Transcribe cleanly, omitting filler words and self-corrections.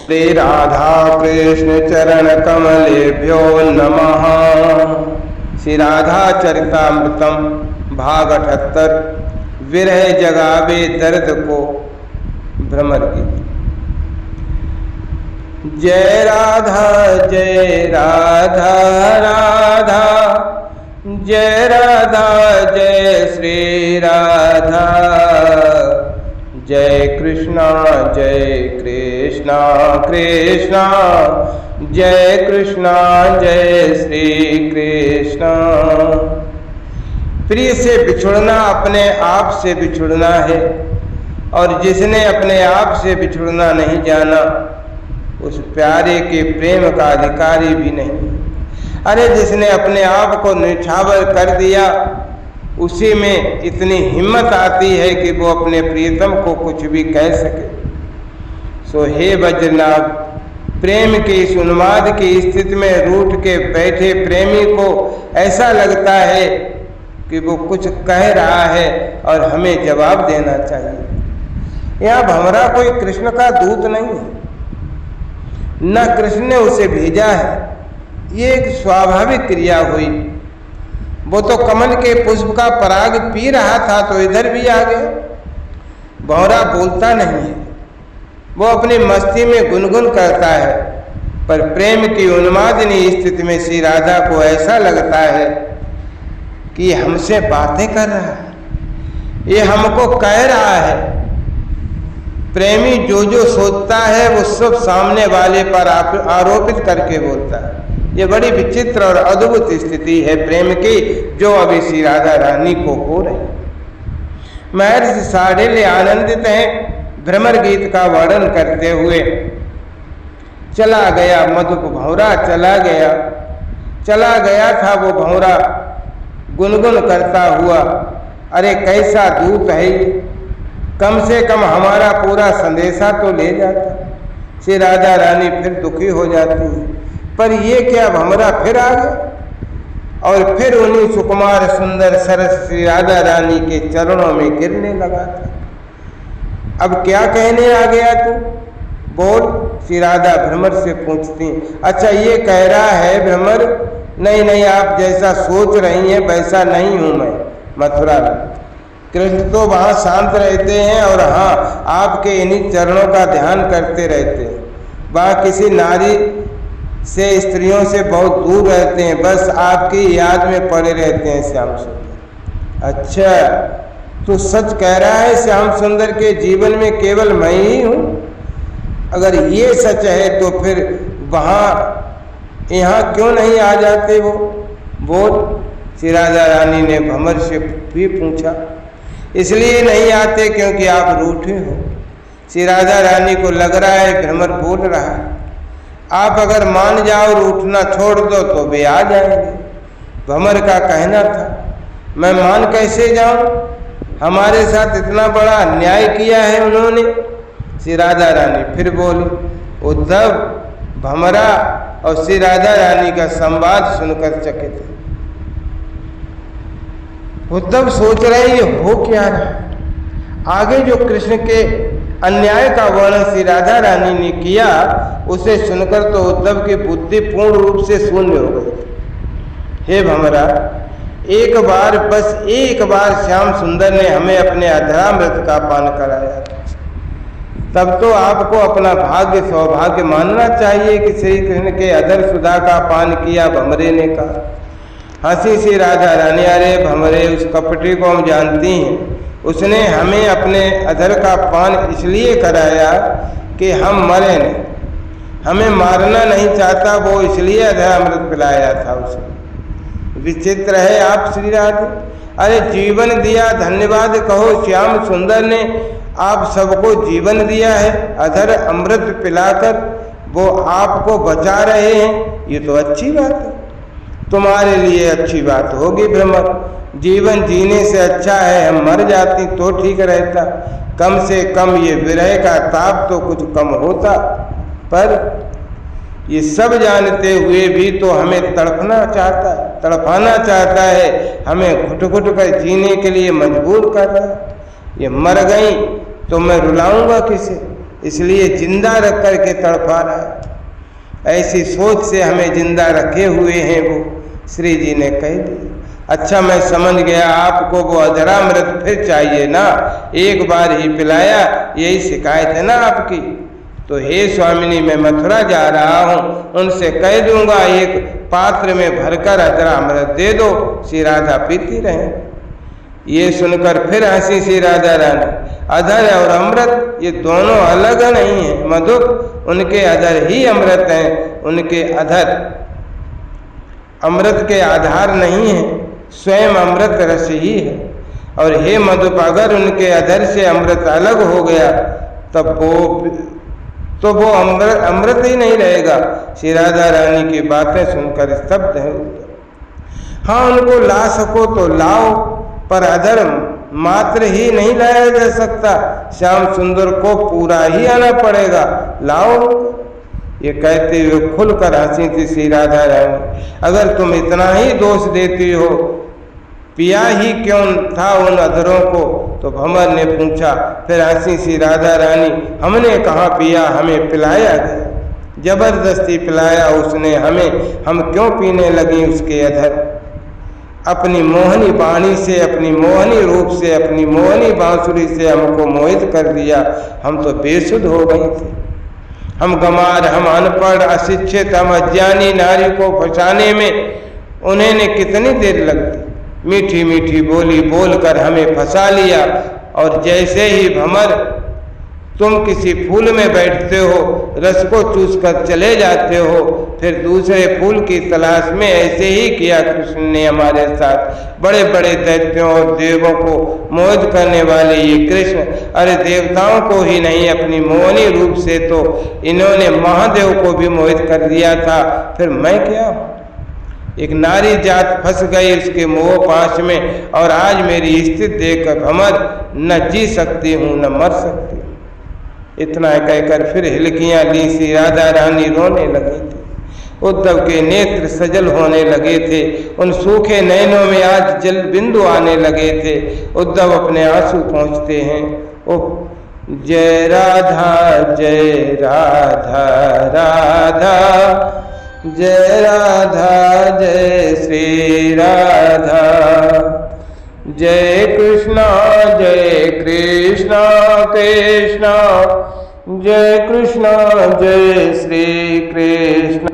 श्री राधा कृष्ण चरण कमलेभ्यो नमः। श्री राधा चरितामृतम भाग 78 विरह जगावे दर्द को भ्रमर गीत। जय राधा राधा जय राधा जय श्री राधा। जय कृष्णा कृष्णा जय कृष्णा जय श्री कृष्णा। प्रिय से बिछुड़ना अपने आप से बिछुड़ना है, और जिसने अपने आप से बिछुड़ना नहीं जाना उस प्यारे के प्रेम का अधिकारी भी नहीं। अरे जिसने अपने आप को निछावर कर दिया उसी में इतनी हिम्मत आती है कि वो अपने प्रियतम को कुछ भी कह सके। सो हे वज्रनाभ, प्रेम के इस उन्माद की स्थिति में रूठ के बैठे प्रेमी को ऐसा लगता है कि वो कुछ कह रहा है और हमें जवाब देना चाहिए। यहाँ भंवरा कोई कृष्ण का दूत नहीं है, न कृष्ण ने उसे भेजा है। ये एक स्वाभाविक क्रिया हुई। वो तो कमल के पुष्प का पराग पी रहा था तो इधर भी आ गया। भंवरा बोलता नहीं है, वो अपनी मस्ती में गुनगुन करता है, पर प्रेम की उन्मादिनी स्थिति में श्री राधा को ऐसा लगता है कि हमसे बातें कर रहा है, ये हमको कह रहा है। प्रेमी जो जो सोचता है वो सब सामने वाले पर आरोपित करके बोलता है। ये बड़ी विचित्र और अद्भुत स्थिति है प्रेम की, जो अभी श्री राधा रानी को हो रही। महर्षि साढ़ेले आनंदित हैं भ्रमर गीत का वर्णन करते हुए। चला गया मधुप भंवरा, चला गया था वो भंवरा गुनगुन करता हुआ। अरे कैसा दूत है ये, कम से कम हमारा पूरा संदेशा तो ले जाता। श्री राधा रानी फिर दुखी हो जाती है, पर ये क्या, भंवरा फिर आ गया और फिर उन्हीं सुकुमार सुंदर सरस श्री राधा रानी के चरणों में गिरने लगा था। अब क्या कहने आ गया तू, बोल। श्री राधा भ्रमर से पूछती। अच्छा ये कह रहा है भ्रमर, नहीं आप जैसा सोच रही हैं वैसा नहीं हूं मैं मथुरा में। कृष्ण तो वहाँ शांत रहते हैं और हाँ आपके इन्हीं चरणों का ध्यान करते रहते हैं। वहाँ किसी नारी से, स्त्रियों से बहुत दूर रहते हैं, बस आपकी याद में पड़े रहते हैं श्याम सुंदर। अच्छा तो सच कह रहा है श्याम सुंदर के जीवन में केवल मैं ही हूँ? अगर ये सच है तो फिर वहाँ यहाँ क्यों नहीं आ जाते वो, बोल। श्री राधा रानी ने भंवर से भी पूछा। इसलिए नहीं आते क्योंकि आप रूठे हो। श्री राधा रानी को लग रहा है भ्रमर बोल रहा है, आप अगर मान जाओ, रूठना छोड़ दो तो वे आ जाएंगे। भंवर का कहना था, मैं मान कैसे जाऊं, हमारे साथ इतना बड़ा अन्याय किया है उन्होंने। श्री राधा रानी फिर बोली। उद्धव भंवरा और श्री राधा रानी का संवाद सुनकर चकित थे। उद्धव सोच रहे ये हो क्या रहा। आगे जो कृष्ण के अन्याय का वर्णन श्री राधा रानी ने किया उसे सुनकर तो उद्धव की बुद्धि पूर्ण रूप से शून्य हो गई। हे भंवरा, एक बार, बस एक बार श्याम सुंदर ने हमें अपने अधरामृत का पान कराया, तब तो आपको अपना भाग्य सौभाग्य मानना चाहिए कि श्री कृष्ण के अधर सुधा का पान किया। भंवरे ने कहा। हंसी सी राधा रानी, अरे भंवरे, उस कपटी को हम जानती हैं। उसने हमें अपने अधर का पान इसलिए कराया कि हम मरे नहीं, हमें मारना नहीं चाहता, वो इसलिए अधरामृत पिलाया था उसे। विचित्र है आप श्री राधे। अरे जीवन दिया, धन्यवाद कहो। श्याम सुंदर ने आप सबको जीवन दिया है, अधर अमृत पिलाकर वो आपको बचा रहे हैं, ये तो अच्छी बात है। तुम्हारे लिए अच्छी बात होगी भ्रमर, जीवन जीने से अच्छा है हम मर जाती तो ठीक रहता, कम से कम ये विरह का ताप तो कुछ कम होता। पर ये सब जानते हुए भी तो हमें तड़पाना चाहता है, हमें घुट घुट कर जीने के लिए मजबूर कर रहा है। ये मर गई तो मैं रुलाऊंगा किसे? इसलिए जिंदा रख करके तड़पा रहा है। ऐसी सोच से हमें जिंदा रखे हुए हैं वो श्री जी ने कह दिया। अच्छा मैं समझ गया, आपको वो अधरामृत फिर चाहिए ना, एक बार ही पिलाया, यही शिकायत है ना आपकी। तो हे स्वामिनी, मैं मथुरा जा रहा हूँ, उनसे कह दूंगा एक पात्र में भरकर अधरामृत दे दो, श्री राधा पीती रहे। ये सुनकर फिर हंसी श्री राधा रानी। अधर और अमृत ये दोनों अलग नहीं है मधु, उनके अधर ही अमृत हैं, उनके अधर अमृत के आधार नहीं है, स्वयं अमृत रस ही है। और हे मधुप, अगर उनके अधर से अमृत अलग हो गया तब वो अमृत ही नहीं रहेगा। श्री राधा रानी की बातें सुनकर स्तब्ध है। हाँ, उनको ला सको तो लाओ, पर अधर मात्र ही नहीं लाया जा सकता, श्याम सुंदर को पूरा ही आना पड़ेगा, लाओ। ये कहते हुए खुलकर हंसी थी श्री राधा रानी। अगर तुम इतना ही दोष देती हो, पिया ही क्यों था उन अधरों को? तो भंवर ने पूछा। फिर हंसी श्री राधा रानी, हमने कहाँ पिया, हमें पिलाया गया, जबरदस्ती पिलाया उसने हमें, हम क्यों पीने लगी उसके अधर? अपनी मोहनी वाणी से, अपनी मोहनी रूप से, अपनी मोहनी बांसुरी से हमको मोहित कर दिया। हम तो बेसुध हो गई थी, हम गंवार, हम अनपढ़, अशिक्षित, हम अज्ञानी नारी को फंसाने में उन्हें ने कितनी देर लगती। मीठी मीठी बोली बोलकर हमें फंसा लिया। और जैसे ही भंवर तुम किसी फूल में बैठते हो, रस को चूस कर चले जाते हो, फिर दूसरे फूल की तलाश में, ऐसे ही किया कृष्ण ने हमारे साथ। बड़े बड़े दैत्यों और देवों को मोहित करने वाले ये कृष्ण, अरे देवताओं को ही नहीं, अपनी मोहनी रूप से तो इन्होंने महादेव को भी मोहित कर दिया था। फिर मैं क्या हूँ? एक नारी जात फंस गई उसके मोह पाश में, और आज मेरी स्थिति देखकर भंवर न जी सकती हूँ न मर सकती हूँ। इतना कहकर फिर हिलकियाँ ली श्री राधा रानी रोने लगी थी। उद्धव के नेत्र सजल होने लगे थे, उन सूखे नयनों में आज जल बिंदु आने लगे थे। उद्धव अपने आंसू पहुँचते हैं। ओ जय राधा जय राधा राधा, जय राधा जय श्री राधा, जय कृष्णा कृष्णा जय कृष्णा जय श्री कृष्ण।